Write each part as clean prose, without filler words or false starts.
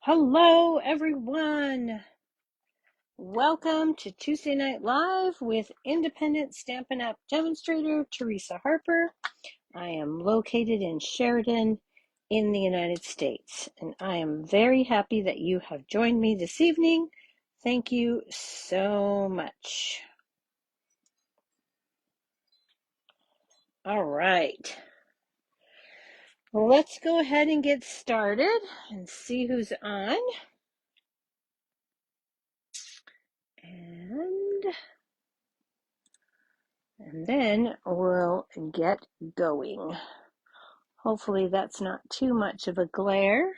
Hello, everyone. Welcome to Tuesday Night Live with independent Stampin' Up! Demonstrator Teresa Harper. I am located in Sheridan in the United States, and I am very happy that you have joined me this evening. Thank you so much. All right. Well, let's go ahead and get started and see who's on. And then we'll get going. Hopefully that's not too much of a glare.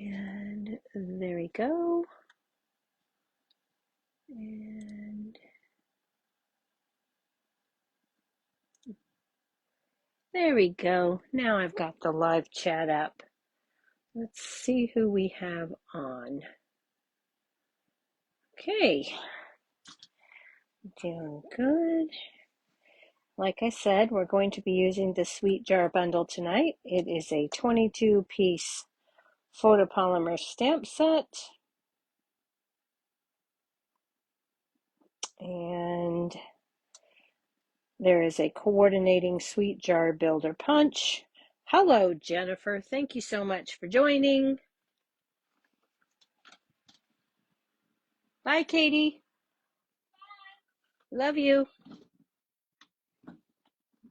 And there we go. And there we go. Now I've got the live chat up. Let's see who we have on. Okay. Doing good. Like I said, we're going to be using the Sweet Jar bundle tonight. It is a 22-piece photopolymer stamp set. And there is a coordinating Sweet Jar Builder punch. Hello, Jennifer. Thank you so much for joining. Bye, Katie. Love you.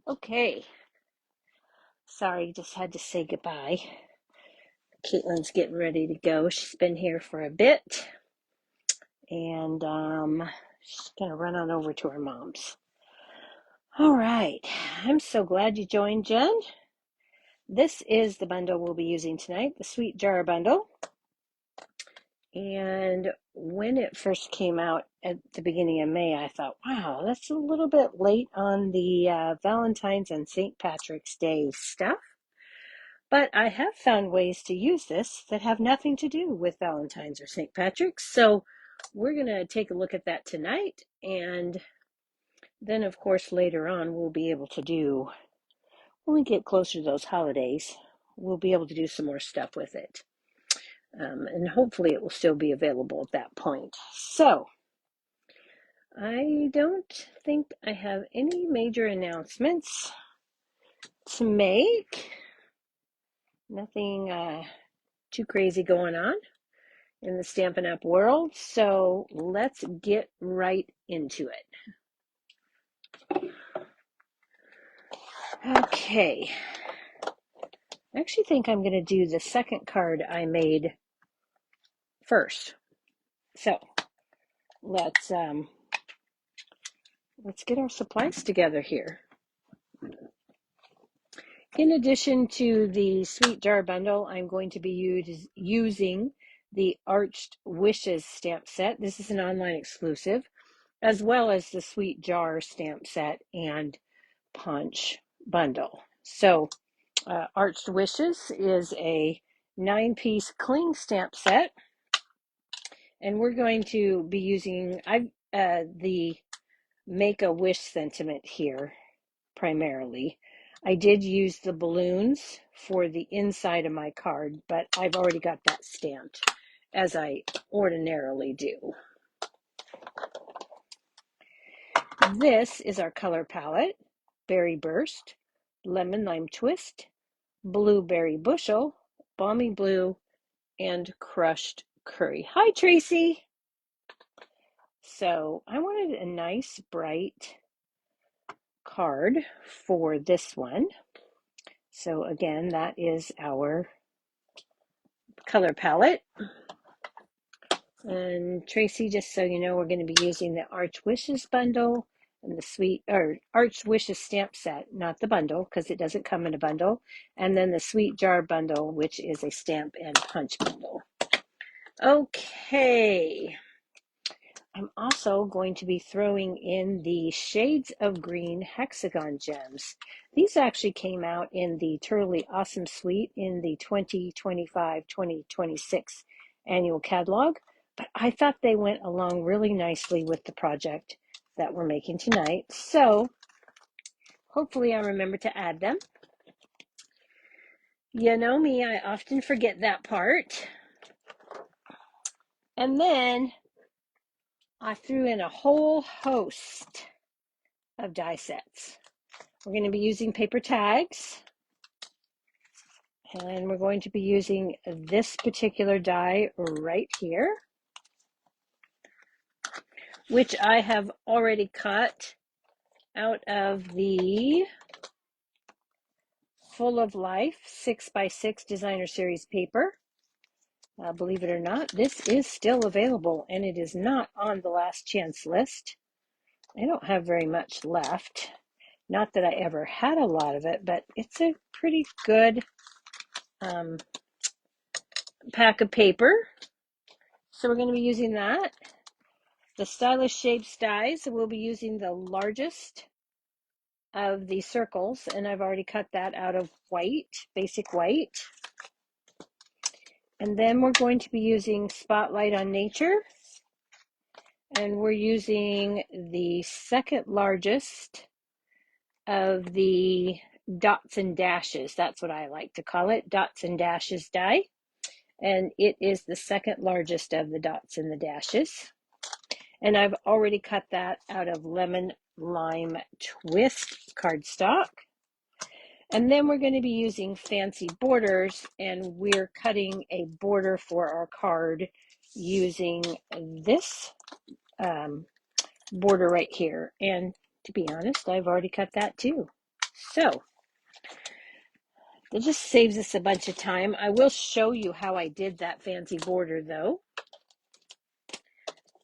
Okay. Sorry, just had to say goodbye. Caitlin's getting ready to go. She's been here for a bit. And she's going to run on over to her mom's. All right. I'm so glad you joined, Jen. This is the bundle we'll be using tonight, the Sweet Jar bundle. And when it first came out at the beginning of May, I thought, wow, that's a little bit late on the Valentine's and St. Patrick's Day stuff. But I have found ways to use this that have nothing to do with Valentine's or St. Patrick's. So we're going to take a look at that tonight. And then, of course, later on, we'll be able to do, when we get closer to those holidays, we'll be able to do some more stuff with it. And hopefully it will still be available at that point. So I don't think I have any major announcements to make. Nothing too crazy going on in the Stampin' Up! World. So let's get right into it. Okay. I actually think I'm going to do the second card I made first. So let's get our supplies together here. In addition to the Sweet Jar bundle, I'm going to be using the Arched Wishes stamp set. This is an online exclusive, as well as the Sweet Jar stamp set and punch bundle. So Arched Wishes is a 9-piece cling stamp set, and we're going to be using the Make-A-Wish sentiment here primarily. I did use the balloons for the inside of my card, but I've already got that stamped as I ordinarily do. This is our color palette: Berry Burst, Lemon Lime Twist, Blueberry Bushel, Balmy Blue, and Crushed Curry. Hi, Tracy. So I wanted a nice bright card for this one. So again, that is our color palette. And Tracy, just so you know, we're going to be using the Arched Wishes bundle and the Arched Wishes stamp set, not the bundle because it doesn't come in a bundle, and then the Sweet Jar bundle, which is a stamp and punch bundle. Okay. I'm also going to be throwing in the Shades of Green hexagon gems. These actually came out in the Turley Awesome Suite in the 2025-2026 annual catalog, but I thought they went along really nicely with the project that we're making tonight. So hopefully I remember to add them. You know me, I often forget that part. And then I threw in a whole host of die sets. We're going to be using paper tags, and we're going to be using this particular die right here, which I have already cut out of the Full of Life 6x6 Designer Series paper. Believe it or not, this is still available, and it is not on the last chance list. I don't have very much left. Not that I ever had a lot of it, but it's a pretty good pack of paper. So we're going to be using that. The Stylish Shapes dies, we'll be using the largest of the circles, and I've already cut that out of white, basic white. And then we're going to be using Spotlight on Nature, and we're using the second largest of the dots and dashes. That's what I like to call it, dots and dashes die. And it is the second largest of the dots and the dashes. And I've already cut that out of Lemon Lime Twist cardstock. And then we're going to be using fancy borders, and we're cutting a border for our card using this border right here. And to be honest, I've already cut that too. So it just saves us a bunch of time. I will show you how I did that fancy border though,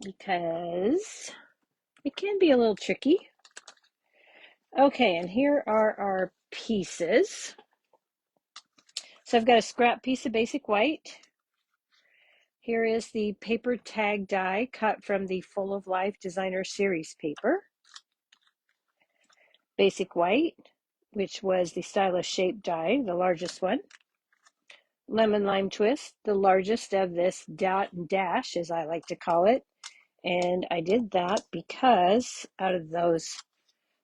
because it can be a little tricky. Okay, and here are our pieces. So I've got a scrap piece of basic white. Here is the paper tag die cut from the Full of Life Designer Series paper. Basic white, which was the Stylish Shape die, the largest one. Lemon Lime Twist, the largest of this dot and dash, as I like to call it. And I did that because out of those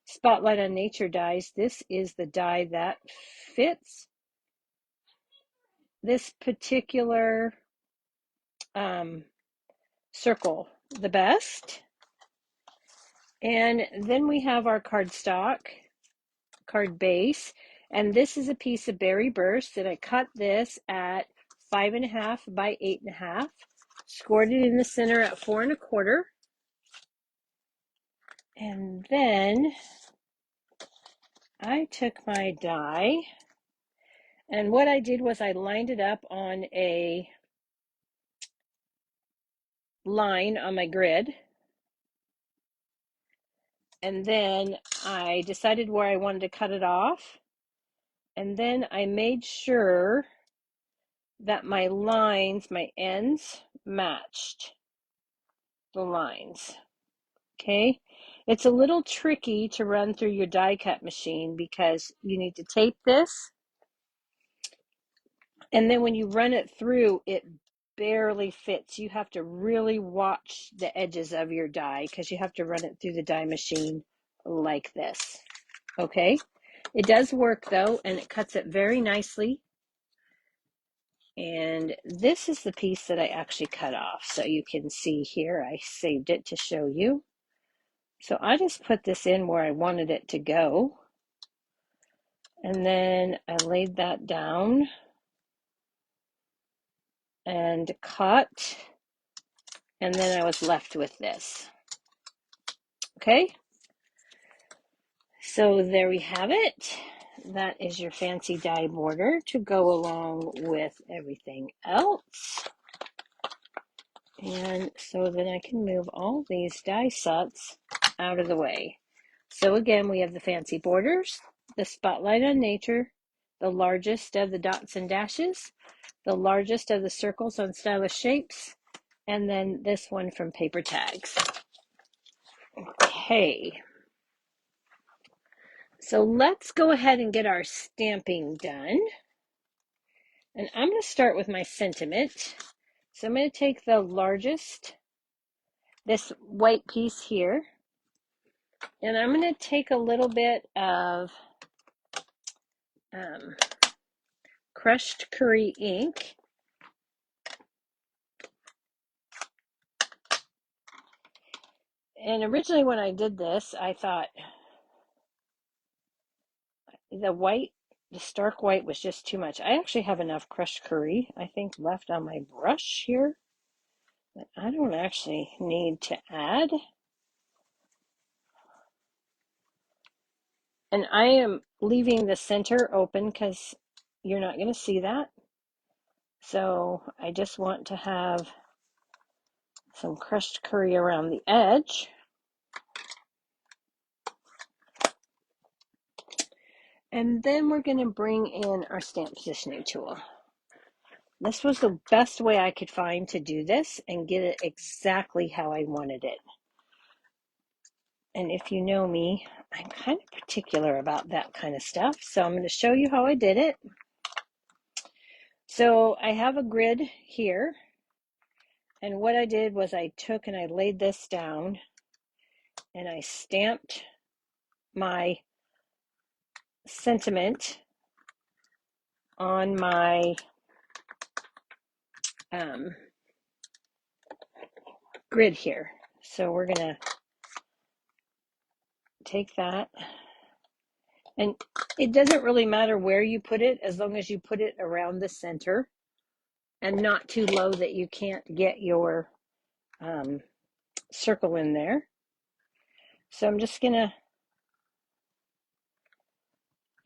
Spotlight on Nature dies, this is the die that fits this particular circle the best. And then we have our cardstock, card base, and this is a piece of Berry Burst, and I cut this at 5.5 by 8.5, scored it in the center at 4 1/4, and then I took my die, and what I did was I lined it up on a line on my grid, and then I decided where I wanted to cut it off, and then I made sure that my lines, my ends, matched the lines. Okay, it's a little tricky to run through your die cut machine because you need to tape this, and then when you run it through, it barely fits. You have to really watch the edges of your die because you have to run it through the die machine like this. Okay, it does work though, and it cuts it very nicely. And this is the piece that I actually cut off, so you can see here I saved it to show you. So I just put this in where I wanted it to go, and then I laid that down and cut, and then I was left with this. Okay, so there we have it. That is your fancy die border to go along with everything else. And so then I can move all these die sets out of the way. So again, we have the fancy borders, the Spotlight on Nature, the largest of the dots and dashes, the largest of the circles on Stylish Shapes, and then this one from Paper Tags. Okay, so let's go ahead and get our stamping done. And I'm going to start with my sentiment. So I'm going to take the largest, this white piece here, and I'm going to take a little bit of crushed curry ink. And originally when I did this, I thought the stark white was just too much. I actually have enough crushed curry, I think, left on my brush here that I don't actually need to add. And I am leaving the center open because you're not going to see that. So I just want to have some crushed curry around the edge. And then we're going to bring in our stamp positioning tool. This was the best way I could find to do this and get it exactly how I wanted it. And if you know me, I'm kind of particular about that kind of stuff. So I'm going to show you how I did it. So I have a grid here. And what I did was I took and I laid this down and I stamped my sentiment on my grid here. So we're going to take that, and it doesn't really matter where you put it as long as you put it around the center and not too low that you can't get your circle in there. So I'm just going to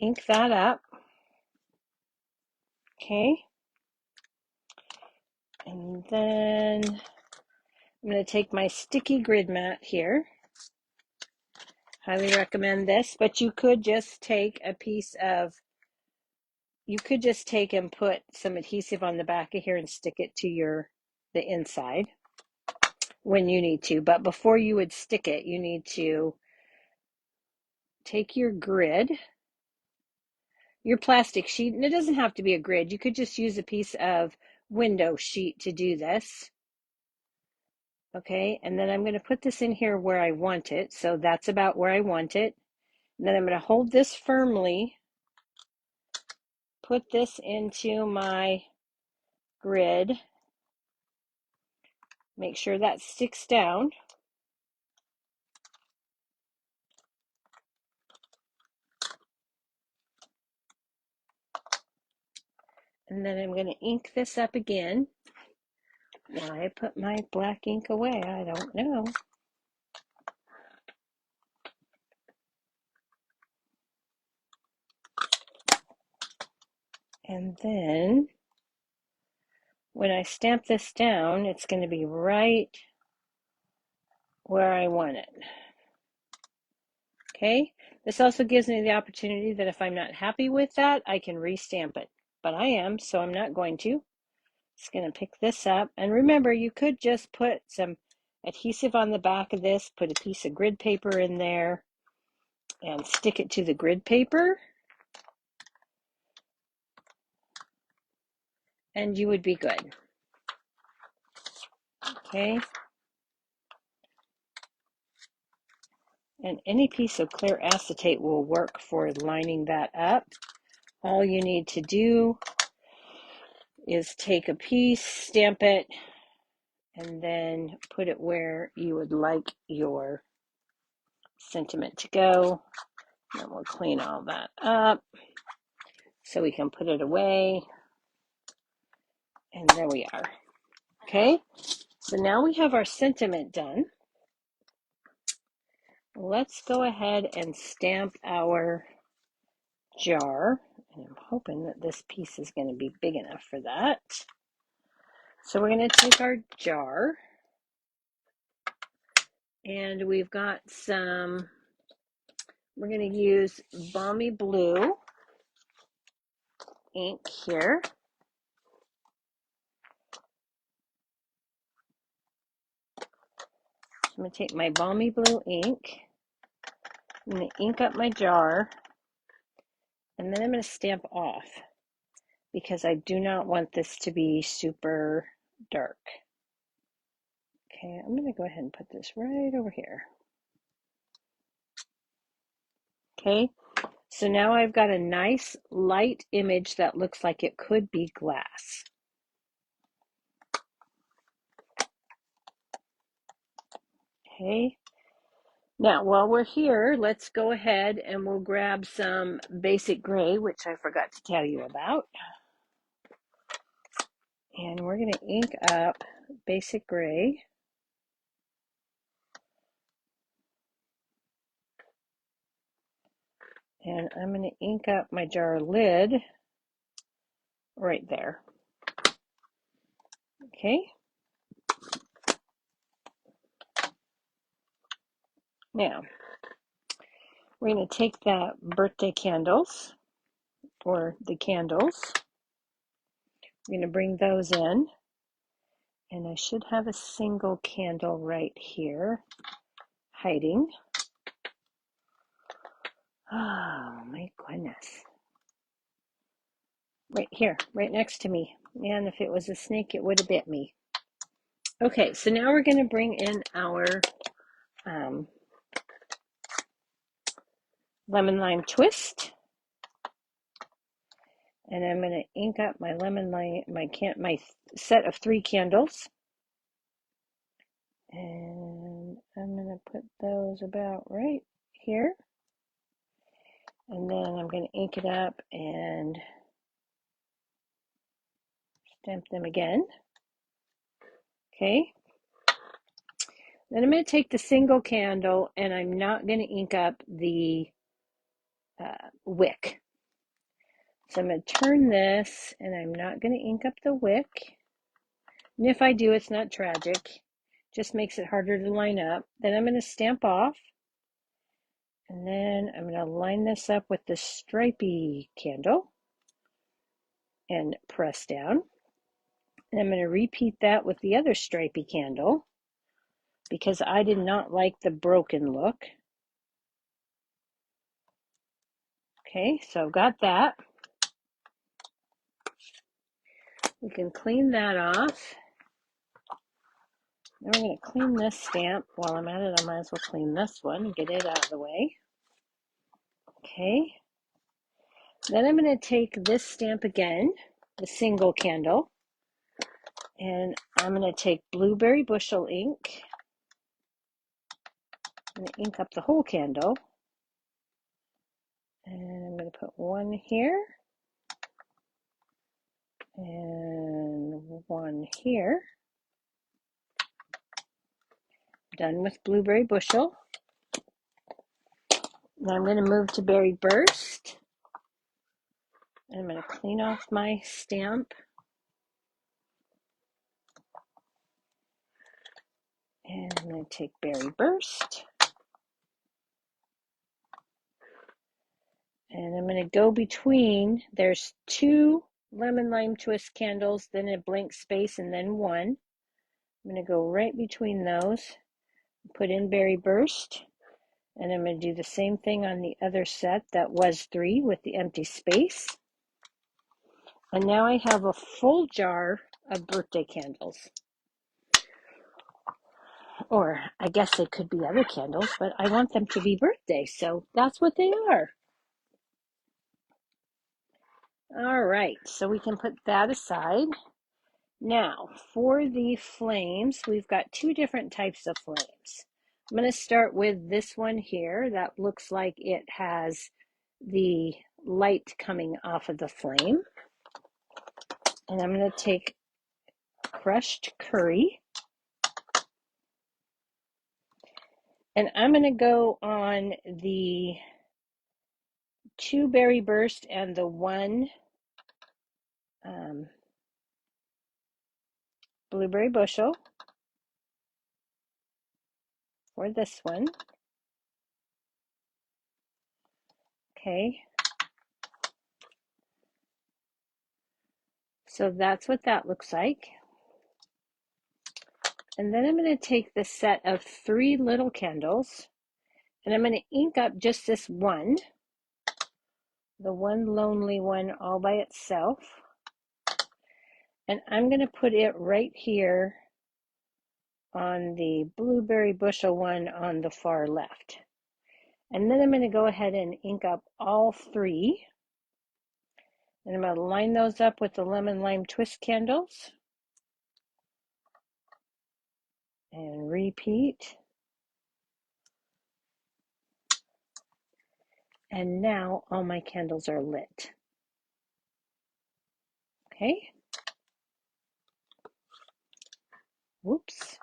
ink that up. Okay. And then I'm going to take my sticky grid mat here. Highly recommend this, but you could just take and put some adhesive on the back of here and stick it to the inside when you need to. But before you would stick it, you need to take your grid, your plastic sheet, and it doesn't have to be a grid. You could just use a piece of window sheet to do this. Okay, and then I'm going to put this in here where I want it. So that's about where I want it. And then I'm going to hold this firmly, put this into my grid, make sure that sticks down. And then I'm going to ink this up again. Why I put my black ink away, I don't know. And then when I stamp this down, it's going to be right where I want it. Okay, this also gives me the opportunity that if I'm not happy with that, I can restamp it. But I am, so I'm not going to. Just going to pick this up. And remember, you could just put some adhesive on the back of this, put a piece of grid paper in there, and stick it to the grid paper. And you would be good. Okay. And any piece of clear acetate will work for lining that up. All you need to do is take a piece, stamp it, and then put it where you would like your sentiment to go. And we'll clean all that up so we can put it away. And there we are. Okay, so now we have our sentiment done. Let's go ahead and stamp our jar. And I'm hoping that this piece is going to be big enough for that. So we're going to take our jar, and we've got we're going to use Balmy Blue ink here. I'm going to take my Balmy Blue ink, I'm going to ink up my jar, and then I'm going to stamp off because I do not want this to be super dark. Okay, I'm going to go ahead and put this right over here. Okay, So now I've got a nice light image that looks like it could be glass. Okay. Now, while we're here, let's go ahead and we'll grab some basic gray, which I forgot to tell you about. And we're going to ink up basic gray. And I'm going to ink up my jar lid right there. Okay. Now, we're going to take that birthday candles, or the candles. We're going to bring those in. And I should have a single candle right here, hiding. Oh, my goodness. Right here, right next to me. Man, if it was a snake, it would have bit me. Okay, so now we're going to bring in our lemon lime twist. And I'm going to ink up my lemon lime, my set of 3 candles. And I'm going to put those about right here. And then I'm going to ink it up and stamp them again. Okay. Then I'm going to take the single candle and I'm not going to ink up the wick. So I'm going to turn this and I'm not going to ink up the wick. And if I do, it's not tragic. Just makes it harder to line up. Then I'm going to stamp off. And then I'm going to line this up with the stripy candle and press down. And I'm going to repeat that with the other stripy candle because I did not like the broken look. Okay, so I've got that. We can clean that off. Then we're going to clean this stamp. While I'm at it, I might as well clean this one and get it out of the way. Okay. Then I'm going to take this stamp again, the single candle, and I'm going to take blueberry bushel ink. I'm going to ink up the whole candle. And I'm going to put one here and one here. Done with blueberry bushel. Now I'm going to move to berry burst. And I'm going to clean off my stamp. And I'm going to take berry burst. And I'm going to go between, there's 2 lemon lime twist candles, then a blank space, and then 1. I'm going to go right between those, put in berry burst, and I'm going to do the same thing on the other set that was 3 with the empty space. And now I have a full jar of birthday candles. Or I guess they could be other candles, but I want them to be birthday, so that's what they are. All right, so we can put that aside. Now, for the flames, we've got 2 different types of flames. I'm going to start with this one here that looks like it has the light coming off of the flame. And I'm going to take crushed curry. And I'm going to go on the 2 berry burst and the 1 blueberry bushel for this one. Okay. So that's what that looks like. And then I'm going to take the set of 3 little candles and I'm going to ink up just this one, the one lonely one all by itself. And I'm going to put it right here on the blueberry bushel one on the far left. And then I'm going to go ahead and ink up all three. And I'm going to line those up with the lemon lime twist candles. And repeat. And now all my candles are lit. Okay. Whoops.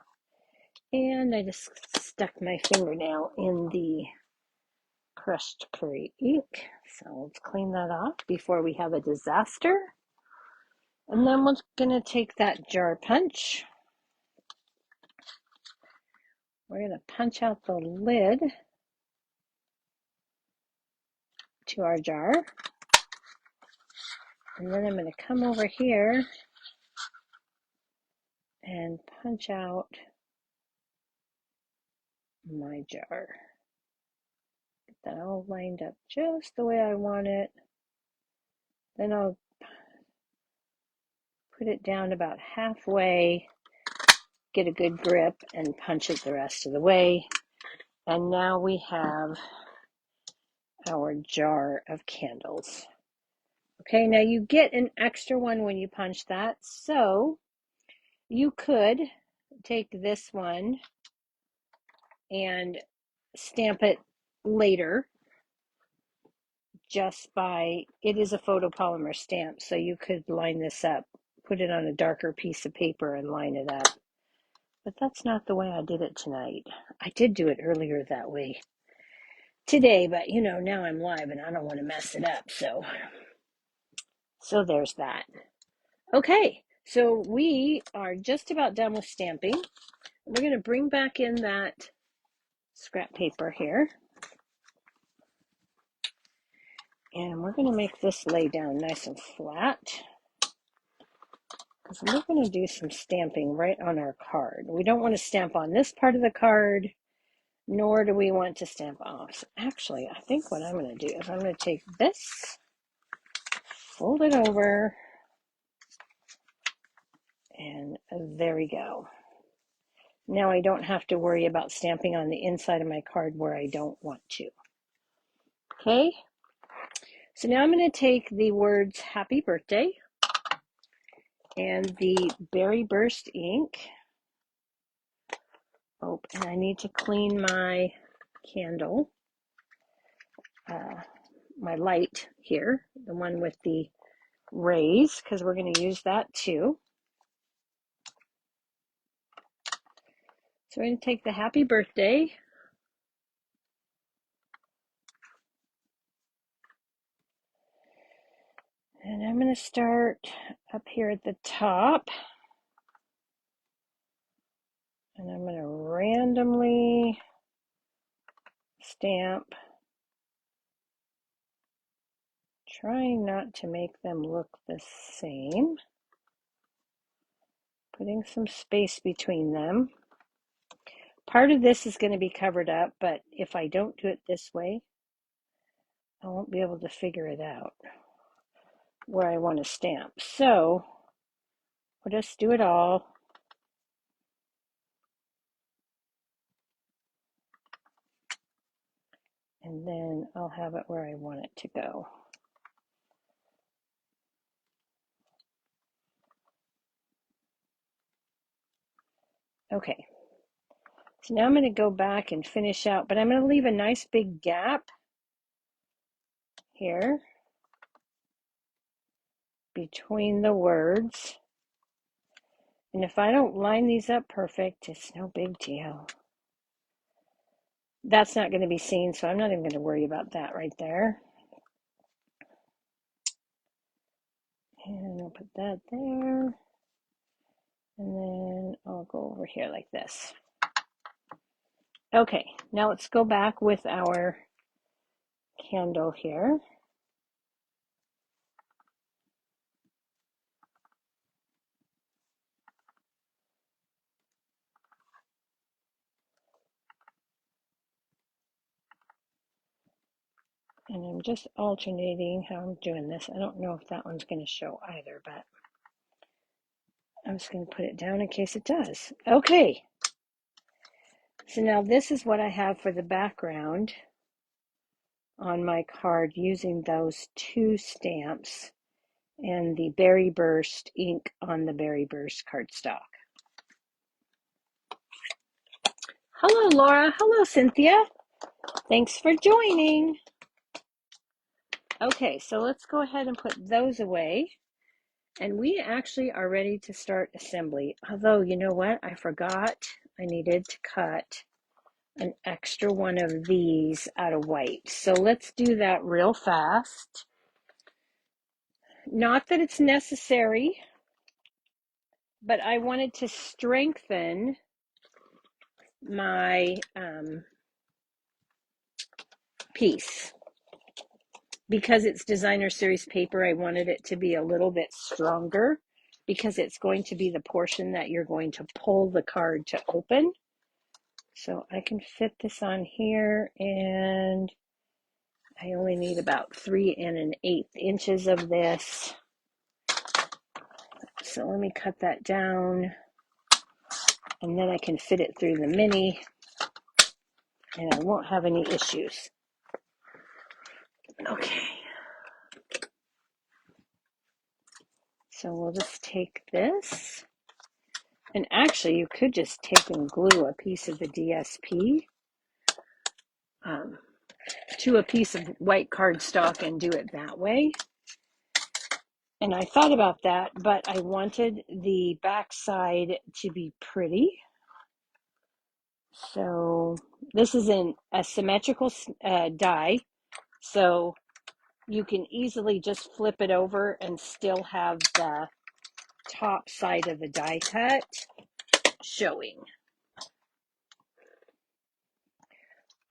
And I just stuck my fingernail in the crushed curry ink. So let's clean that off before we have a disaster. And then we're going to take that jar punch. We're going to punch out the lid to our jar. And then I'm going to come over here and punch out my jar. Get that all lined up just the way I want it. Then I'll put it down about halfway, get a good grip, and punch it the rest of the way. And now we have our jar of candles. Okay, now you get an extra one when you punch that, so you could take this one and stamp it later just by, it is a photopolymer stamp, so you could line this up, put it on a darker piece of paper and line it up. But that's not the way I did it tonight. I did do it earlier that way today, but you know, now I'm live and I don't want to mess it up, so there's that. Okay, so we are just about done with stamping. We're going to bring back in that scrap paper here. And we're going to make this lay down nice and flat, because we're going to do some stamping right on our card. We don't want to stamp on this part of the card, nor do we want to stamp off. So actually, I think what I'm going to do is I'm going to take this, fold it over, and there we go. Now I don't have to worry about stamping on the inside of my card where I don't want to. Okay, so now I'm going to take the words happy birthday and the berry burst ink. Oh, and I need to clean my candle, my light here, the one with the rays, because we're going to use that too. So we're going to take the happy birthday, and I'm going to start up here at the top, and I'm going to randomly stamp, trying not to make them look the same, putting some space between them. Part of this is going to be covered up, but if I don't do it this way, I won't be able to figure it out where I want to stamp. So we'll just do it all. And then I'll have it where I want it to go. Okay, so now I'm going to go back and finish out, but I'm going to leave a nice big gap here between the words. And if I don't line these up perfect, it's no big deal. That's not going to be seen, so I'm not even going to worry about that right there. And I'll put that there. And then I'll go over here like this. Okay, now let's go back with our candle here. And I'm just alternating how I'm doing this. I don't know if that one's going to show either, but I'm just going to put it down in case it does. Okay. So now this is what I have for the background. on my card using those two stamps and the Berry Burst ink on the Berry Burst cardstock. Hello, Laura. Hello, Cynthia. Thanks for joining. Okay, so let's go ahead and put those away. And we actually are ready to start assembly. Although, you know what? I forgot I needed to cut an extra one of these out of white. So let's do that real fast. Not that it's necessary, but I wanted to strengthen my piece. Because it's designer series paper, I wanted it to be a little bit stronger because it's going to be the portion that you're going to pull the card to open. So I can fit this on here, and I only need about 3 1/8 inches of this. So let me cut that down, and then I can fit it through the mini, and I won't have any issues. Okay. So we'll just take this, and actually you could just take and glue a piece of the DSP to a piece of white cardstock and do it that way. And I thought about that, but I wanted the back side to be pretty. So this is a symmetrical die, so you can easily just flip it over and still have the top side of the die cut showing.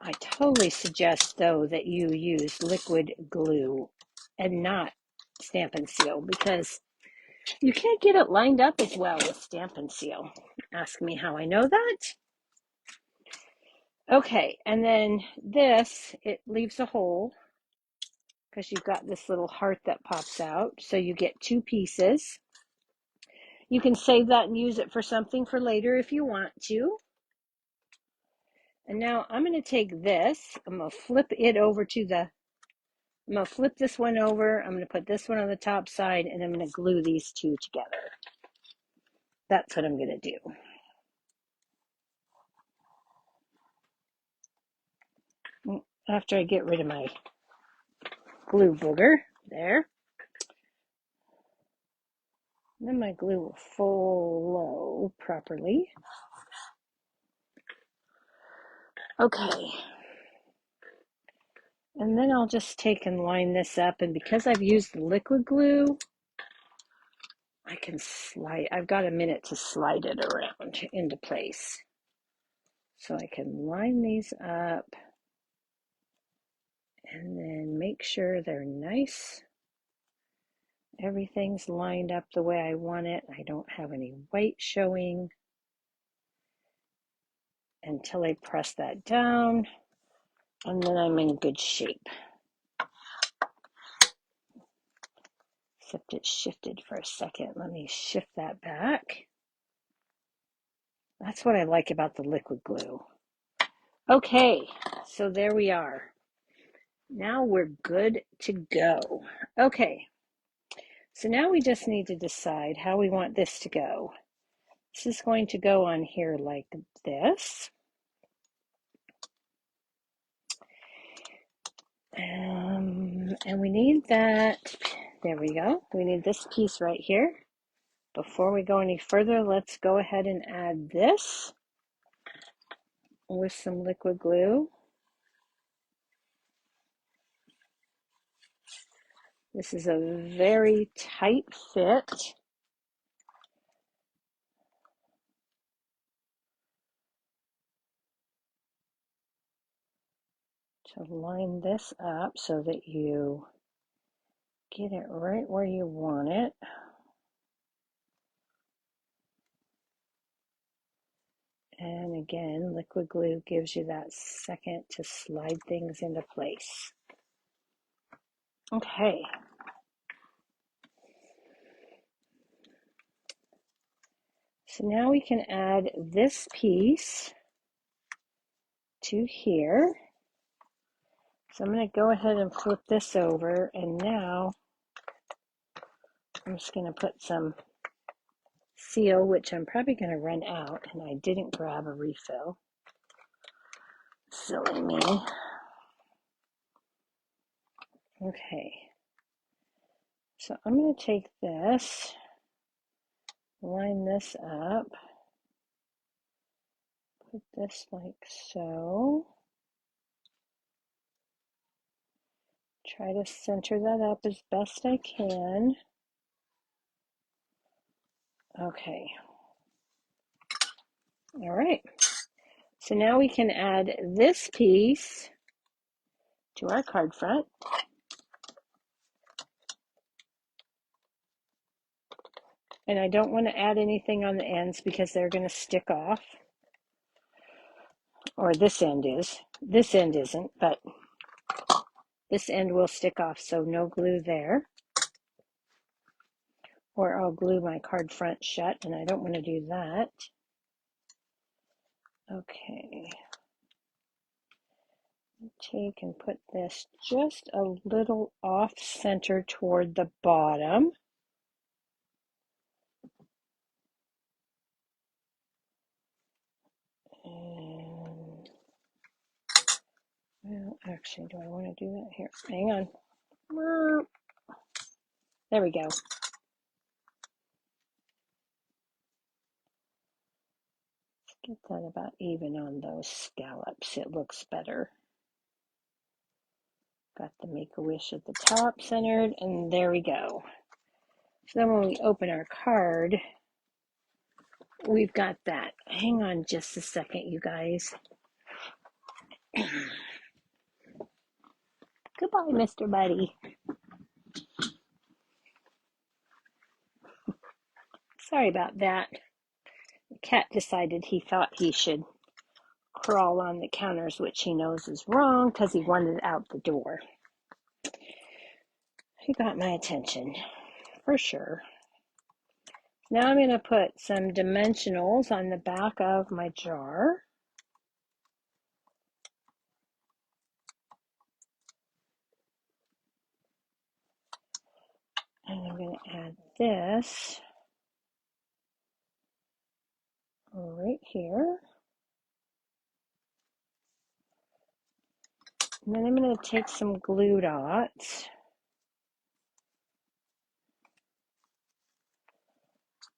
I totally suggest, though, that you use liquid glue and not Stampin' Seal, because you can't get it lined up as well with Stampin' Seal. Ask me how I know that. Okay, and then this, it leaves a hole because you've got this little heart that pops out. So you get 2 pieces. You can save that and use it for something for later if you want to. And now I'm going to take this, I'm going to flip it over to the, I'm going to flip this one over, I'm going to put this one on the top side, and I'm going to glue these two together. That's what I'm going to do. After I get rid of my glue booger, there. Then my glue will flow properly. Okay. And then I'll just take and line this up, and because I've used liquid glue, I can slide, I've got a minute to slide it around into place. So I can line these up and then make sure they're nice. Everything's lined up the way I want it. I don't have any white showing until I press that down, and then I'm in good shape. Except it shifted for a second. Let me shift that back. That's what I like about the liquid glue. Okay, so there we are. Now we're good to go. Okay, so now we just need to decide how we want this to go. This is going to go on here like this. And we need that, there we go. We need this piece right here. Before we go any further, let's go ahead and add this with some liquid glue. This is a very tight fit. To line this up so that you get it right where you want it. And again, liquid glue gives you that second to slide things into place. Okay. So now we can add this piece to here. So I'm going to go ahead and flip this over, and now I'm just going to put some seal, which I'm probably going to run out, and I didn't grab a refill. Silly me. Okay, so I'm going to take this, line this up, put this like so, try to center that up as best I can. Okay, all right, so now we can add this piece to our card front. And I don't want to add anything on the ends because they're going to stick off. Or this end is. This end isn't, but this end will stick off, so no glue there. Or I'll glue my card front shut, and I don't want to do that. Okay. Take and put this just a little off center toward the bottom. And, well, actually, do I want to do that here? Hang on. There we go. Get that about even on those scallops. It looks better. Got the Make-A-Wish at the top centered, and there we go. So then when we open our card, we've got that. Hang on just a second, you guys. Goodbye, Mr. Buddy. Sorry about that. The cat decided he thought he should crawl on the counters, which he knows is wrong because he wanted out the door. He got my attention, for sure. Now I'm going to put some dimensionals on the back of my jar. And I'm going to add this right here. And then I'm going to take some glue dots.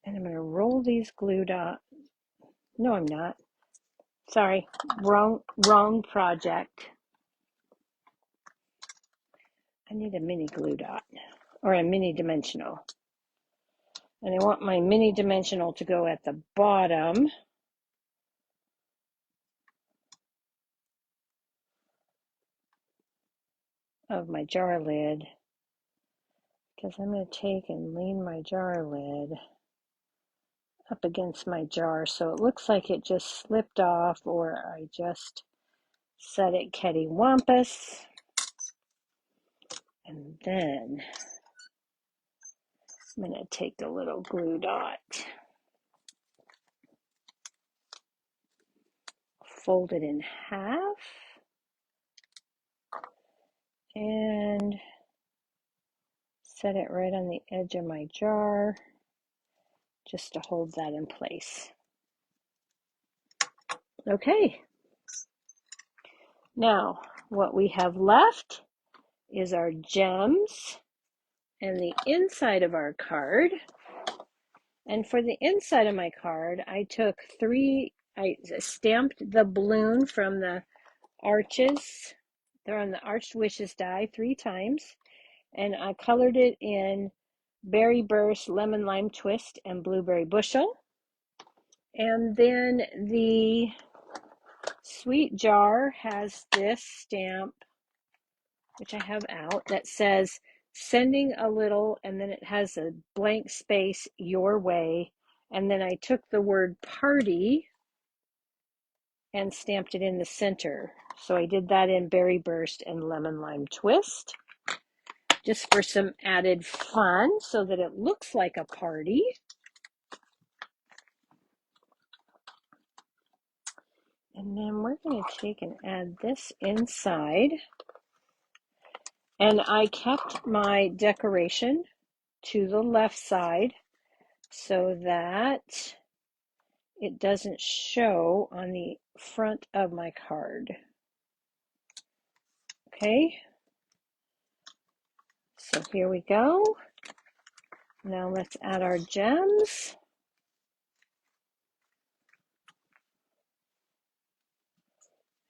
And I'm going to roll these glue dots. No, I'm not. Sorry, wrong project. I need a mini glue dot or a mini dimensional. And I want my mini dimensional to go at the bottom of my jar lid, because I'm going to take and lean my jar lid up against my jar so it looks like it just slipped off or I just set it cattywampus. And then I'm going to take the little glue dot, fold it in half, and set it right on the edge of my jar just to hold that in place. Okay, now what we have left is our gems and the inside of our card. And for the inside of my card, I stamped the balloon from the arches. They're on the Arched Wishes die 3 times. And I colored it in Berry Burst, Lemon Lime Twist, and Blueberry Bushel. And then the sweet jar has this stamp, which I have out, that says sending a little, and then it has a blank space, your way. And then I took the word party and stamped it in the center. So I did that in Berry Burst and Lemon Lime Twist, just for some added fun so that it looks like a party. And then we're going to take and add this inside And I kept my decoration to the left side so that it doesn't show on the front of my card. Okay, so here we go. Now let's add our gems.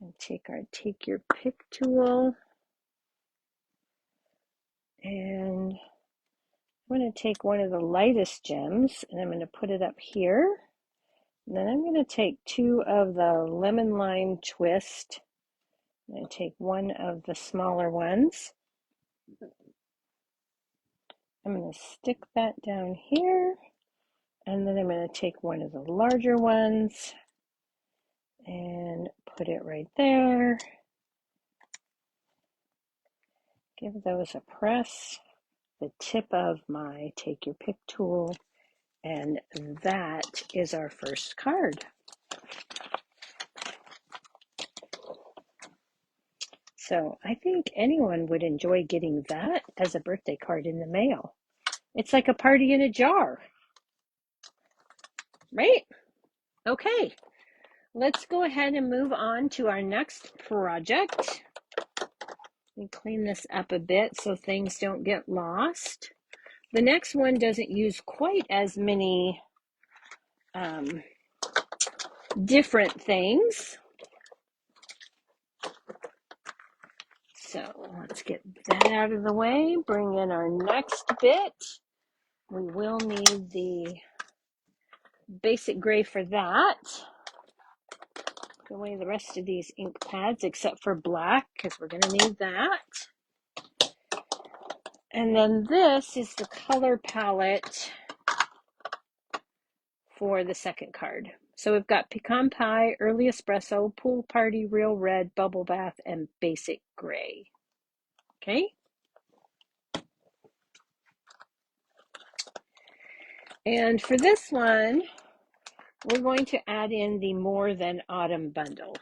And take your pick tool. And I'm going to take one of the lightest gems and I'm going to put it up here. And then I'm going to take two of the lemon lime twist. I'm going to take one of the smaller ones. I'm going to stick that down here. And then I'm going to take one of the larger ones and put it right there. Give those a press. The tip of my take your pick tool. And that is our first card. So I think anyone would enjoy getting that as a birthday card in the mail. It's like a party in a jar, right? Okay, let's go ahead and move on to our next project. Let me clean this up a bit so things don't get lost. The next one doesn't use quite as many different things. So let's get that out of the way, bring in our next bit. We will need the basic gray for that. Put away the rest of these ink pads except for black because we're going to need that. And then this is the color palette for the second card. So we've got Pecan Pie, Early Espresso, Pool Party, Real Red, Bubble Bath, and Basic Gray. Okay. And for this one, we're going to add in the More Than Autumn bundle.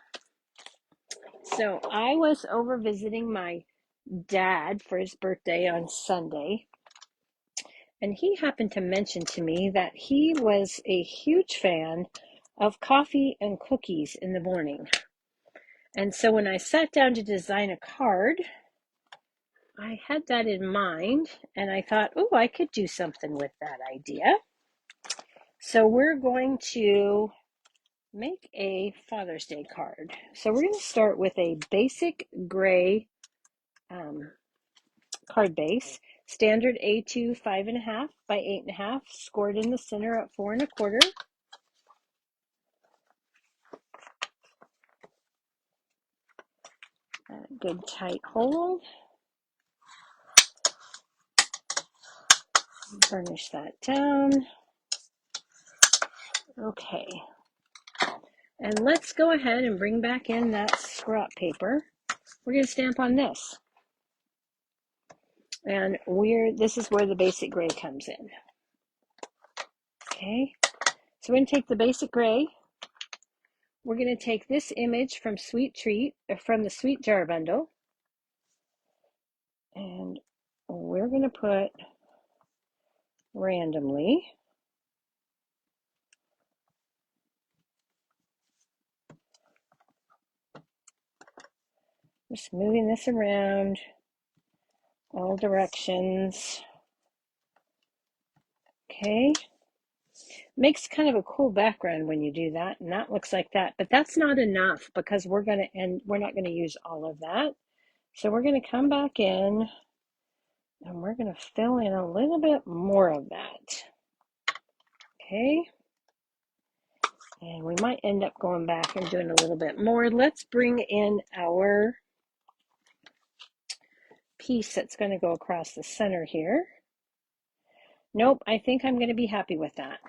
So I was over visiting my dad for his birthday on Sunday. And he happened to mention to me that he was a huge fan of coffee and cookies in the morning. And so when I sat down to design a card, I had that in mind and I thought, oh, I could do something with that idea. So we're going to make a Father's Day card. So we're going to start with a basic gray card base, standard A2 5.5 by 8.5, scored in the center at 4 1/4. Good tight hold. Burnish that down. Okay. And let's go ahead and bring back in that scrap paper. We're going to stamp on this. And this is where the basic gray comes in. Okay. So we're going to take the basic gray. We're going to take this image from from the Sweet Jar bundle. And we're going to put randomly just moving this around all directions. Okay. Makes kind of a cool background when you do that, and that looks like that. But that's not enough because we're not going to use all of that. So we're going to come back in and we're going to fill in a little bit more of that. Okay. And we might end up going back and doing a little bit more. Let's bring in our piece that's going to go across the center here. Nope, I think I'm going to be happy with that.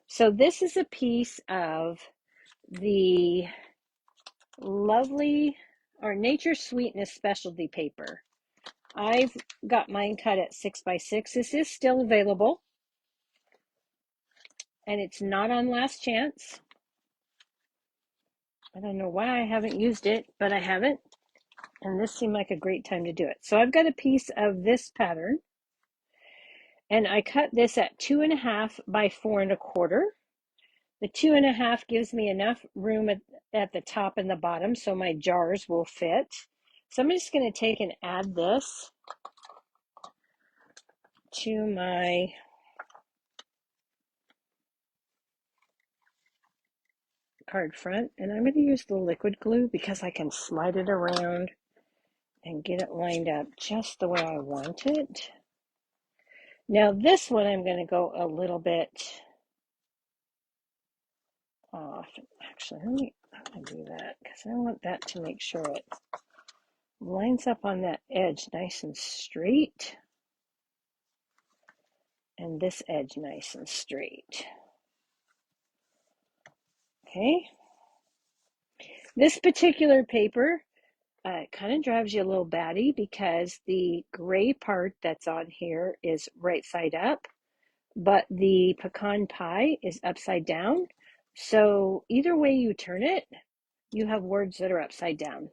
So this is a piece of the lovely Nature Sweetness specialty paper. I've got mine cut at 6 by 6. This is still available and it's not on last chance. I don't know why I haven't used it, but I haven't. And this seemed like a great time to do it. So I've got a piece of this pattern, and I cut this at 2.5 by 4.25. The 2.5 gives me enough room at the top and the bottom so my jars will fit. So I'm just going to take and add this to my card front, and I'm going to use the liquid glue because I can slide it around and get it lined up just the way I want it. Now this one I'm going to go a little bit off. Actually, I'm going to do that because I want that to make sure it lines up on that edge nice and straight, and this edge nice and straight. Okay. This particular paper kind of drives you a little batty because the gray part that's on here is right side up, but the pecan pie is upside down. So either way you turn it, you have words that are upside down.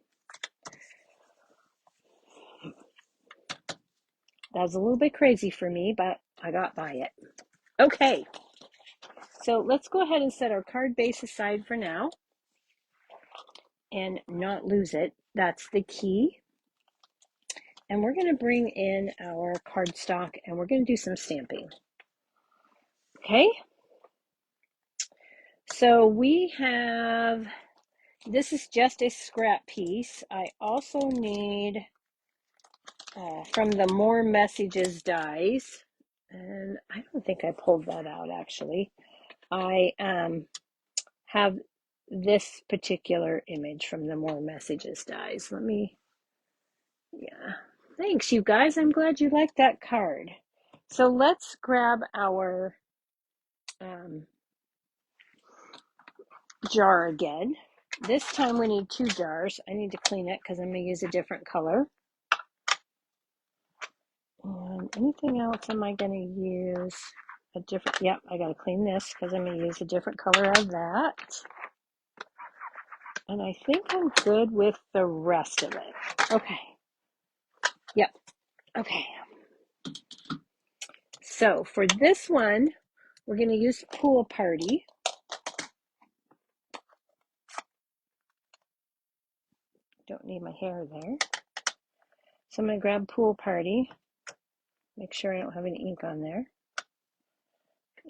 That was a little bit crazy for me, but I got by it. Okay, so let's go ahead and set our card base aside for now and not lose it. That's the key. And we're going to bring in our cardstock and we're going to do some stamping. Okay, so we have, this is just a scrap piece. I also need from the More Messages dies, and I don't think I pulled that out actually. I have this particular image from the More Messages dies. Let me, yeah, thanks you guys. I'm glad you liked that card. So let's grab our jar again. This time we need 2 jars. I need to clean it because I'm going to use a different color. And anything else am I going to use a different, yep, I got to clean this because I'm going to use a different color of that. And I think I'm good with the rest of it. Okay. Yep. Okay. So for this one, we're going to use Pool Party. Don't need my hair there. So I'm going to grab Pool Party. Make sure I don't have any ink on there.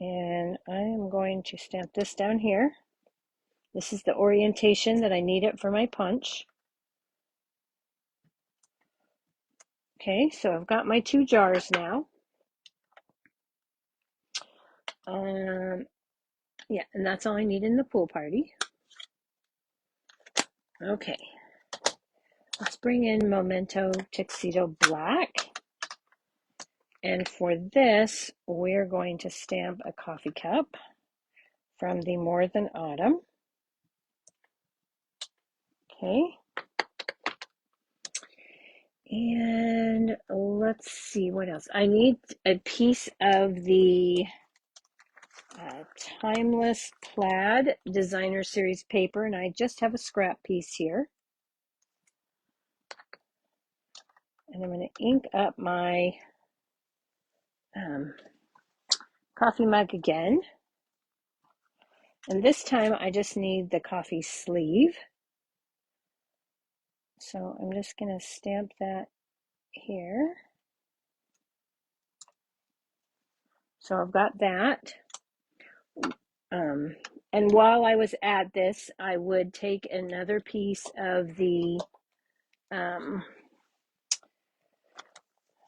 And I am going to stamp this down here. This is the orientation that I need it for my punch. Okay, so I've got my 2 jars now. Yeah, and that's all I need in the Pool Party. Okay, let's bring in Memento Tuxedo Black. And for this, we're going to stamp a coffee cup from the More Than Autumn. Okay. And let's see what else. I need a piece of the Timeless Plaid Designer Series paper, and I just have a scrap piece here. And I'm going to ink up my coffee mug again. And this time I just need the coffee sleeve. So I'm just going to stamp that here. So I've got that. And while I was at this, I would take another piece of the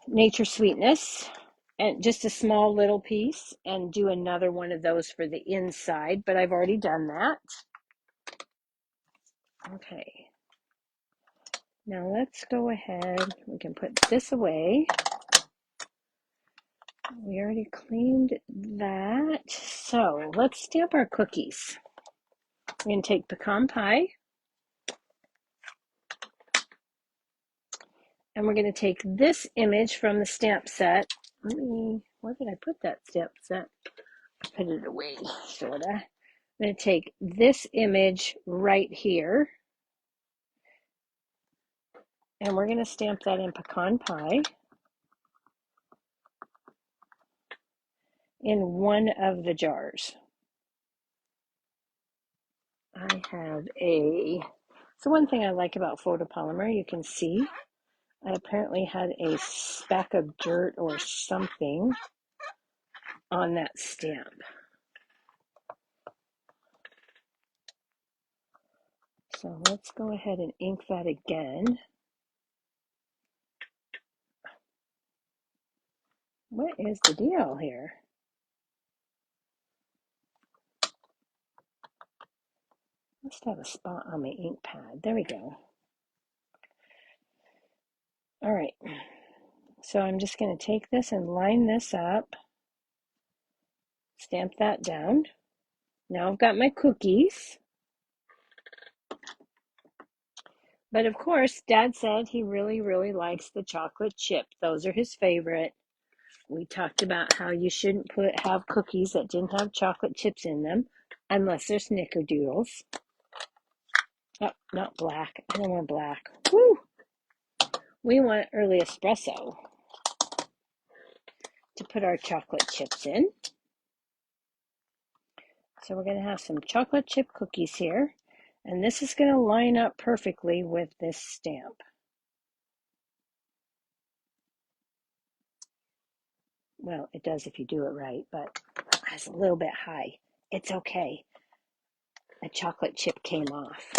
Nature Sweetness, and just a small little piece, and do another one of those for the inside, but I've already done that. Okay. Now let's go ahead, we can put this away. We already cleaned that. So let's stamp our cookies. We're going to take pecan pie. And we're going to take this image from the stamp set. Where did I put that stamp set? I put it away, sorta. I'm going to take this image right here. And we're going to stamp that in pecan pie in one of the jars. I have so one thing I like about photopolymer, you can see I apparently had a speck of dirt or something on that stamp. So let's go ahead and ink that again. What is the deal here? Must have a spot on my ink pad. There we go. All right. So I'm just going to take this and line this up. Stamp that down. Now I've got my cookies. But of course, Dad said he really, really likes the chocolate chip. Those are his favorite. We talked about how you shouldn't have cookies that didn't have chocolate chips in them unless they're snickerdoodles. Oh, not black. I don't want black. Woo! We want early espresso to put our chocolate chips in. So we're going to have some chocolate chip cookies here. And this is going to line up perfectly with this stamp. Well, it does if you do it right, but it's a little bit high. It's okay. A chocolate chip came off.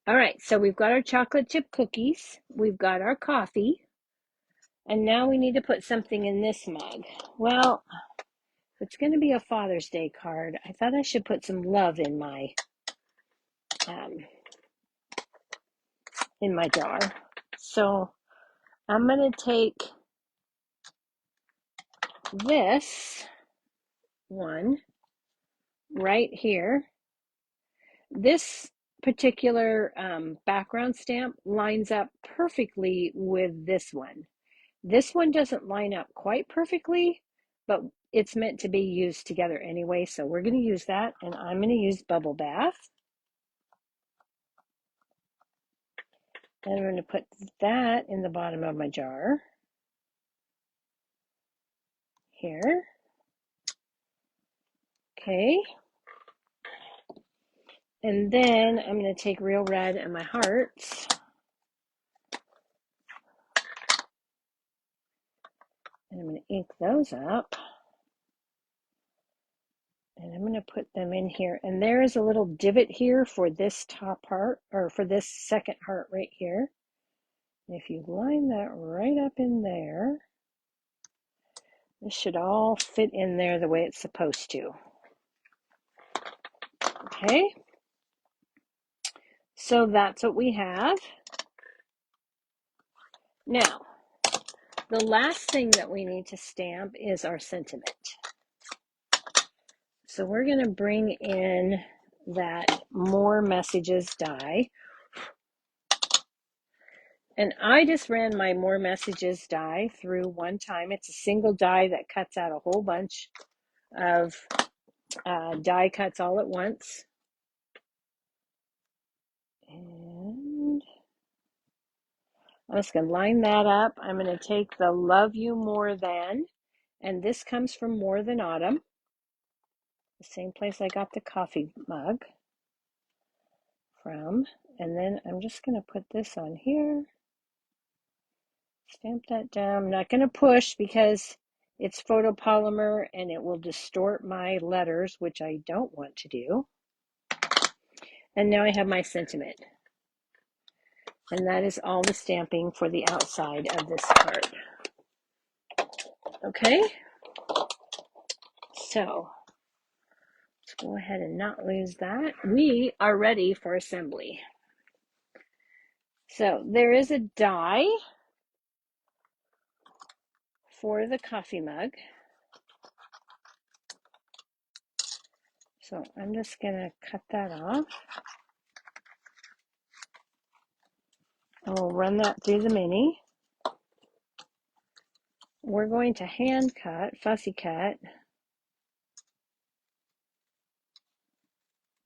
All right, so we've got our chocolate chip cookies. We've got our coffee. And now we need to put something in this mug. Well, if it's going to be a Father's Day card, I thought I should put some love in my jar. So I'm going to take this one right here. This particular background stamp lines up perfectly with this one. This one doesn't line up quite perfectly, but it's meant to be used together anyway, so we're going to use that, and I'm going to use Bubble Bath. And I'm going to put that in the bottom of my jar here. Okay. And then I'm going to take Real Red and my hearts. And I'm going to ink those up. And I'm going to put them in here. And there is a little divot here for this top heart, or for this second heart right here. And if you line that right up in there, this should all fit in there the way it's supposed to. Okay. So that's what we have. Now, the last thing that we need to stamp is our sentiment. So we're going to bring in that More Messages die. And I just ran my More Messages die through one time. It's a single die that cuts out a whole bunch of die cuts all at once. And I'm just going to line that up. I'm going to take the Love You More Than, and this comes from More Than Autumn, the same place I got the coffee mug from. And then I'm just going to put this on here, stamp that down. I'm not going to push because it's photopolymer and it will distort my letters, which I don't want to do. And now I have my sentiment. And that is all the stamping for the outside of this card. Okay, so let's go ahead and not lose that. We are ready for assembly. So there is a die for the coffee mug. So I'm just going to cut that off. I'll run that through the mini. We're going to hand cut, fussy cut,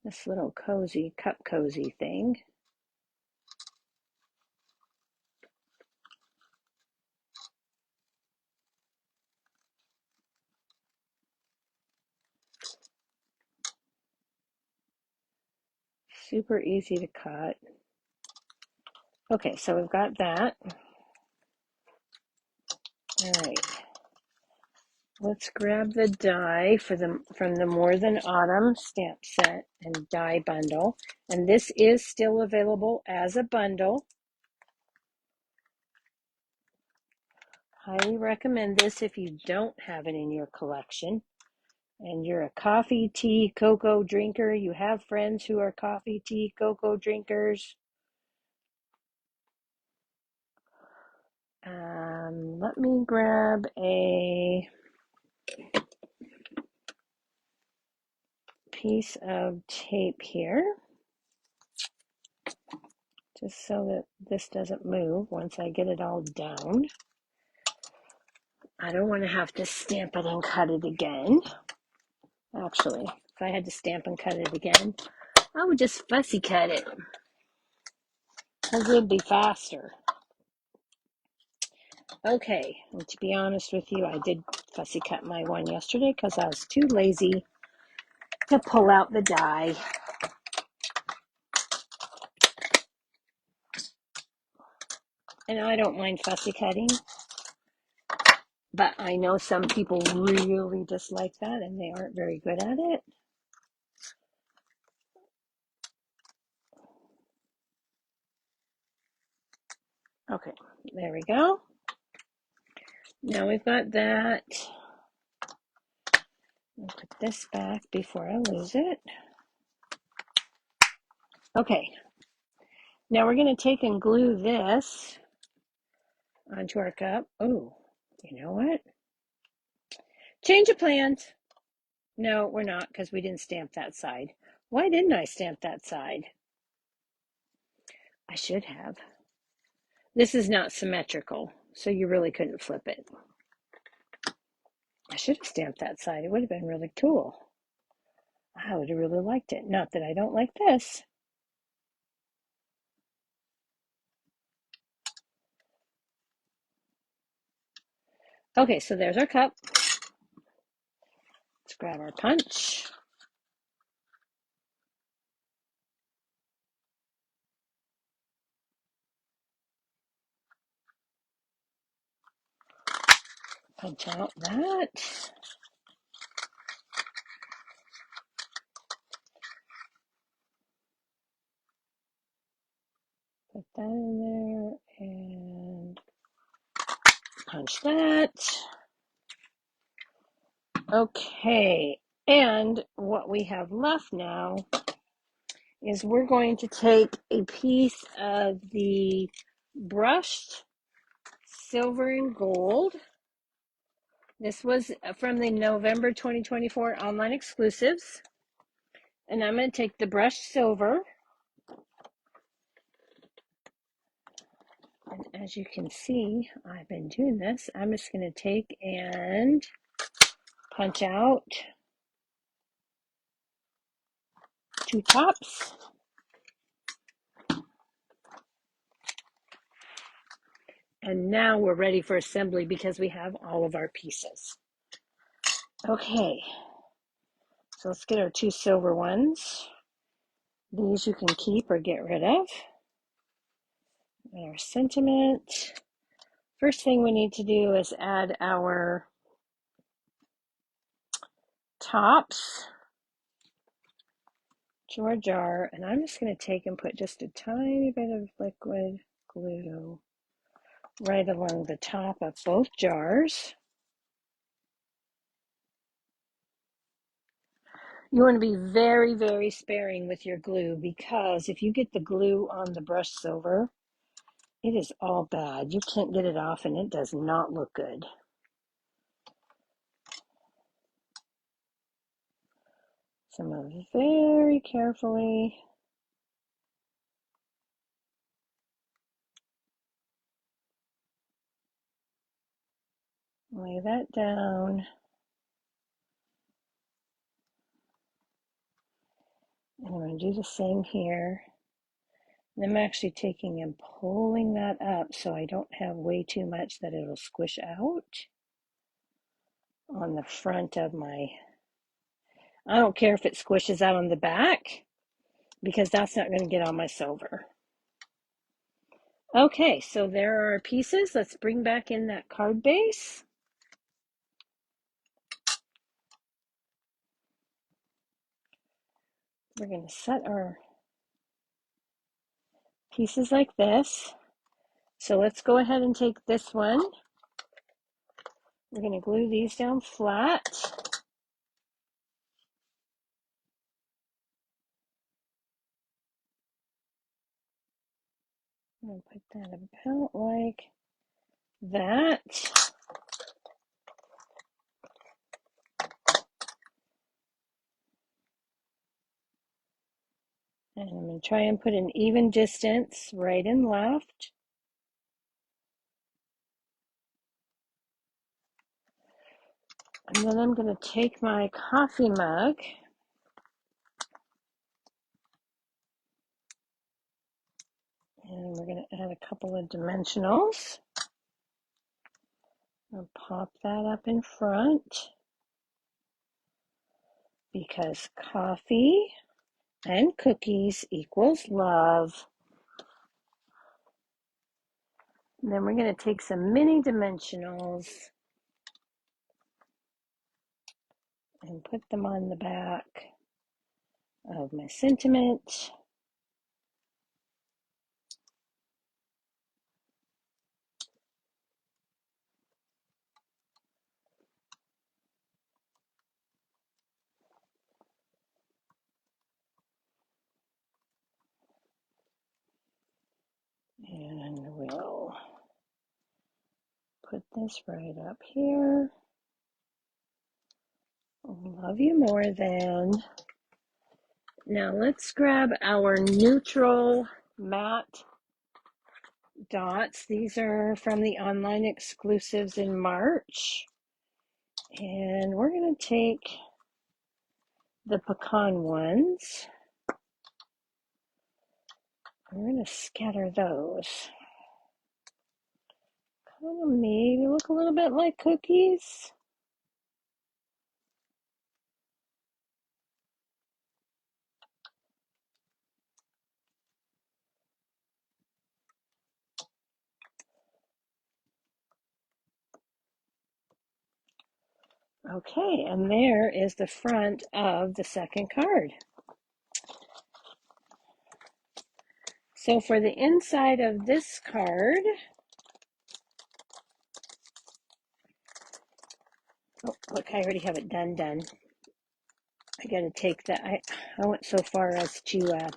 this little cozy, cup cozy thing. Super easy to cut. Okay, so we've got that. All right. Let's grab the die from the More Than Autumn stamp set and die bundle. And this is still available as a bundle. Highly recommend this if you don't have it in your collection. And you're a coffee, tea, cocoa drinker. You have friends who are coffee, tea, cocoa drinkers. Let me grab a piece of tape here, just so that this doesn't move once I get it all down. I don't want to have to stamp it and cut it again. Actually, if I had to stamp and cut it again, I would just fussy cut it, because it'd be faster. Okay, and to be honest with you, I did fussy cut my one yesterday because I was too lazy to pull out the die. And I don't mind fussy cutting, but I know some people really dislike that and they aren't very good at it. Okay, there we go. Now we've got that. I'll put this back before I lose it. Okay, now we're going to take and glue this onto our cup. Oh, you know what? Change of plans. No, we're not, because we didn't stamp that side. Why didn't I stamp that side? I should have. This is not symmetrical, so you really couldn't flip it. I should have stamped that side. It would have been really cool. I would have really liked it. Not that I don't like this. Okay, so there's our cup. Let's grab our punch. Punch out that. Put that in there and punch that. Okay, and what we have left now is we're going to take a piece of the brushed silver and gold. This was from the November 2024 online exclusives. And I'm going to take the brushed silver. And as you can see, I've been doing this. I'm just going to take and punch out two tops. And now we're ready for assembly because we have all of our pieces. Okay, so let's get our two silver ones. These you can keep or get rid of. And our sentiment. First thing we need to do is add our tops to our jar. And I'm just going to take and put just a tiny bit of liquid glue right along the top of both jars. You want to be very sparing with your glue, because if you get the glue on the brushed silver, it is all bad. You can't get it off and it does not look good. So I'm going to very carefully lay that down. And I'm going to do the same here. And I'm actually taking and pulling that up so I don't have way too much that it'll squish out on the front of my, I don't care if it squishes out on the back. because that's not going to get on my silver. Okay, so there are our pieces. Let's bring back in that card base. We're going to set our pieces like this. So let's go ahead and take this one. We're going to glue these down flat. I'm going to put that about like that. And I'm going to try and put an even distance right and left. And then I'm going to take my coffee mug and we're going to add a couple of dimensionals. I'll pop that up in front because coffee and cookies equals love. And then we're going to take some mini dimensionals and put them on the back of my sentiment. And we'll put this right up here. Love you more than. Now let's grab our neutral matte dots. These are from the online exclusives in March. And we're going to take the pecan ones. We're going to scatter those. Kind of maybe look a little bit like cookies. Okay, and there is the front of the second card. So for the inside of this card, oh, look, I already have it done. I got to take that. I went so far as to,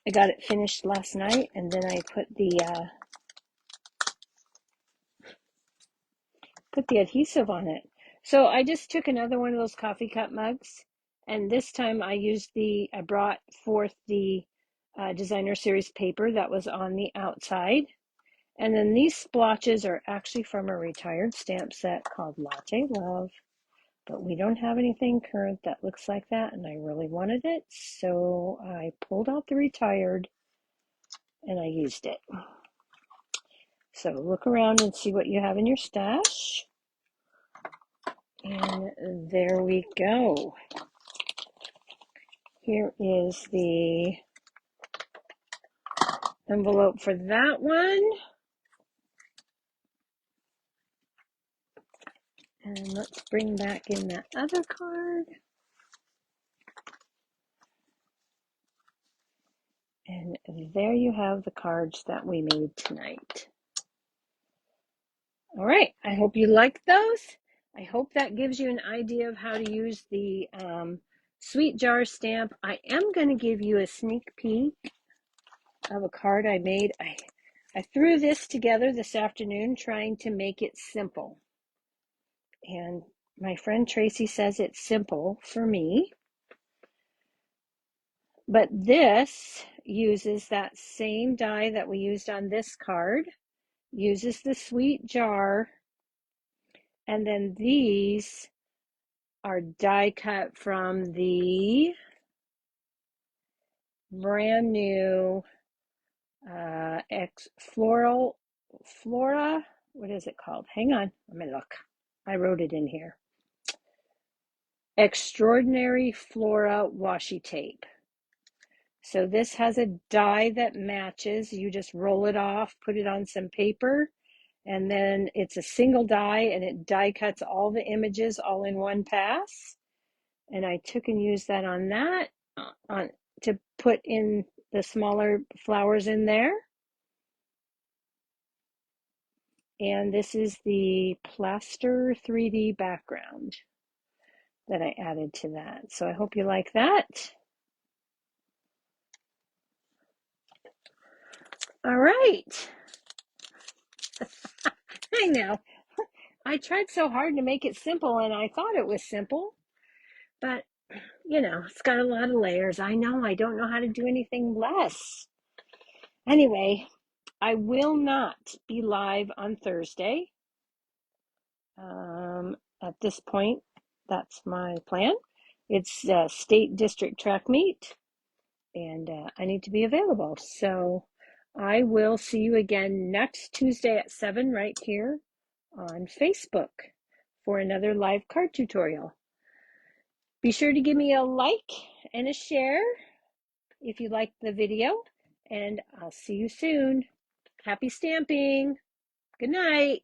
I got it finished last night, and then I put the adhesive on it. So I just took another one of those coffee cup mugs, and this time I brought forth the designer series paper that was on the outside. And then these splotches are actually from a retired stamp set called Latte Love, but we don't have anything current that looks like that, and I really wanted it, so I pulled out the retired and I used it. So look around and see what you have in your stash. And there we go. Here is the envelope for that one. And let's bring back in that other card. And there you have the cards that we made tonight. All right, I hope you liked those. I hope that gives you an idea of how to use the Sweet Jar stamp. I am going to give you a sneak peek of a card I made. I threw this together this afternoon trying to make it simple. And my friend Tracy says it's simple for me. But this uses that same die that we used on this card, uses the Sweet Jar, and then these are die cut from the brand new Flora, what is it called? Hang on, let me look. I wrote it in here. Extraordinary Flora washi tape. So this has a die that matches. You just roll it off, put it on some paper, and then it's a single die, and it die cuts all the images all in one pass. And I took and used that on that on to put in the smaller flowers in there. And this is the plaster 3D background that I added to that. So I hope you like that. All right. I know. I tried so hard to make it simple, and I thought it was simple, but it's got a lot of layers. I know I don't know how to do anything less. Anyway, I will not be live on Thursday. At this point, that's my plan. It's a state district track meet, and I need to be available. So I will see you again next Tuesday at 7 right here on Facebook for another live card tutorial. Be sure to give me a like and a share if you liked the video, and I'll see you soon. Happy stamping. Good night.